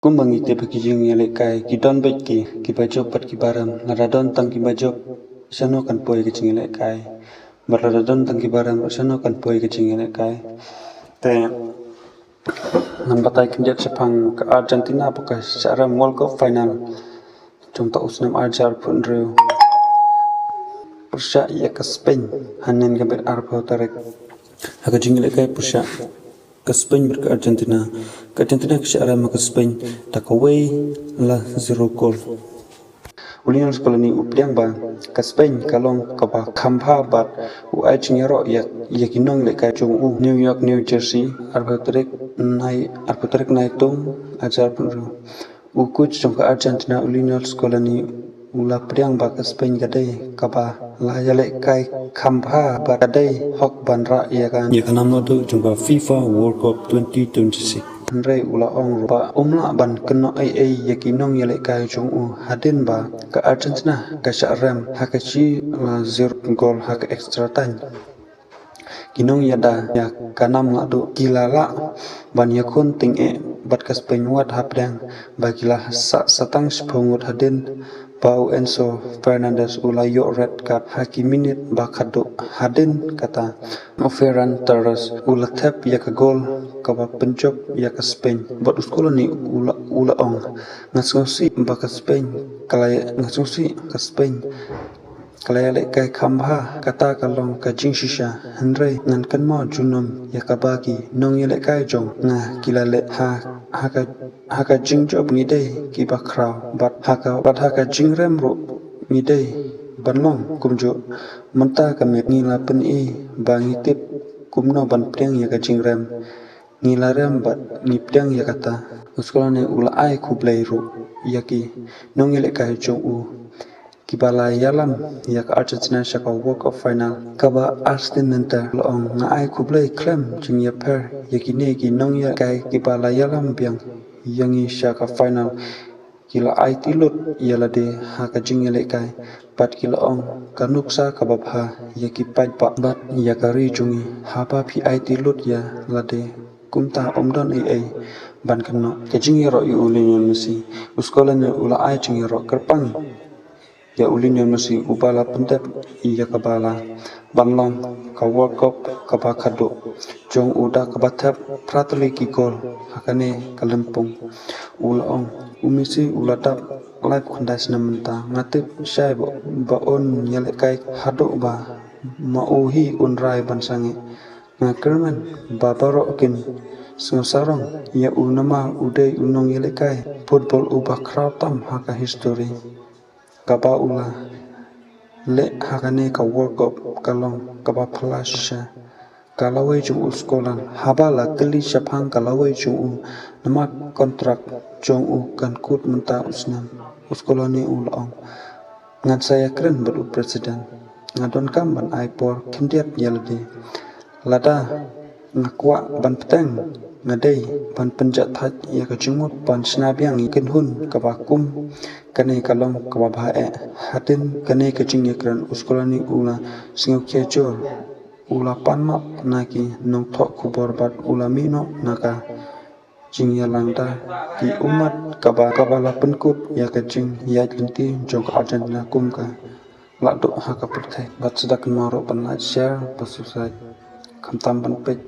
Kumbang ite pakijing yale kai kidon baik ki bajop pat ki baram naradon tang ki bajop sano kan poi ki chingile kai baradon tang ki baram sano kan poi ki chingile kai te nan batai kinjat sepang ke Argentina buka secara World Cup final contoh usnam Arjar pun ru Persia ya ke Spain hanen gambar arpo tarik aga chingile kai Persia ke Spain ke Argentina ke secara ke Spain tak away la 0 gol ulian sekolah ni upiang ba ke Spain kalong ke ba kampa bat u ai chingero ya kinong le kai chung u New York New Jersey arbitrek nai tung ajar pun u kuch chung ke Argentina ulian sekolah ni ula priang ba ke Spain gadai ka ba la yale kai kampa ba gadai hok banra ya kan namno tu chung ba FIFA World Cup 2026 Andre ula ong ba umla ban kena ai yakinong yale kai chung u hadin ba ke Argentina ka syaram hakachi la 0 gol hak extra time kinong yada ya kanam ngadu kilala ban yakun ting bat ka Spain wat hapdang bagilah satang sepungut hadin Pau Enzo Fernandez ula yo red card haki minit bakado hadin kata Ferran Torres ula tap ya ke gol kaba pencop ya ke Spain buat sekolah ni ula ong ngasusi ba ke Spain kalaya ngasusi ke Spain kalaya le kai kambha kata kalong ka jing shisha Andre ngan kan mo junom ya ka bagi nong yele kai jong nga kilale haka jing job ngidei ki bakrau bat haka jing remro ngidei banlong kumjo menta ka met ngila pen bangitip kumno ban priang ya ka jing rem ngila rem bat ni priang ya kata sekolah ni ula ai kublai ru yaki nong yele kai jong u kibala yalam ya ka Argentina shaka World Cup final kaba Aston nenta long nga ai kublai klem jing ya per yaki ne ki nong ya kai kibala yalam biang yangi shaka final kila ai tilut yala de haka jing yale kai pat kila ong kanuksa kababha yaki pat bat ya kari jungi hapa pi ai tilut ya lade kumta omdon ai ban keno ke jing ro yu ulin mesi uskola ne ula ai jing ro kerpang ya ulin mesi ubala pendep iya kabala banlong ka World Cup kaba kado jong uda kabatap pratli ki gol hakane kalempung ula ong umisi ula tap live kondas namenta ngatip syai ba on yale kai hado ba mauhi unrai bansangi ngakerman babaro kin sarong ya unama udai unong yale kai football ubah kratam haka history kaba ula le hakane ka World Cup kalong kaba plasha kalawai jung uskolan habala keli syapang kalawai jung nama kontrak jung kan kut menta usnam uskolani ulong ngan saya keren beru presiden ngadon kam ban aipor kindiat yalde lada ngakwa ban peteng ngadai ban penjat hat ya ka jumut ban snabiang ikin hun kabakum kane kalong kababae hadin kane kecing yakran uskolani ula singokya jor ula panma naki nong thok kubor bat ula mino naka jing yalangda ki umat kabala penkut ya kecing ya linti jong Argentina kumka lakdo haka pertai bat sedak maro pan share pasusai kamtam ban pek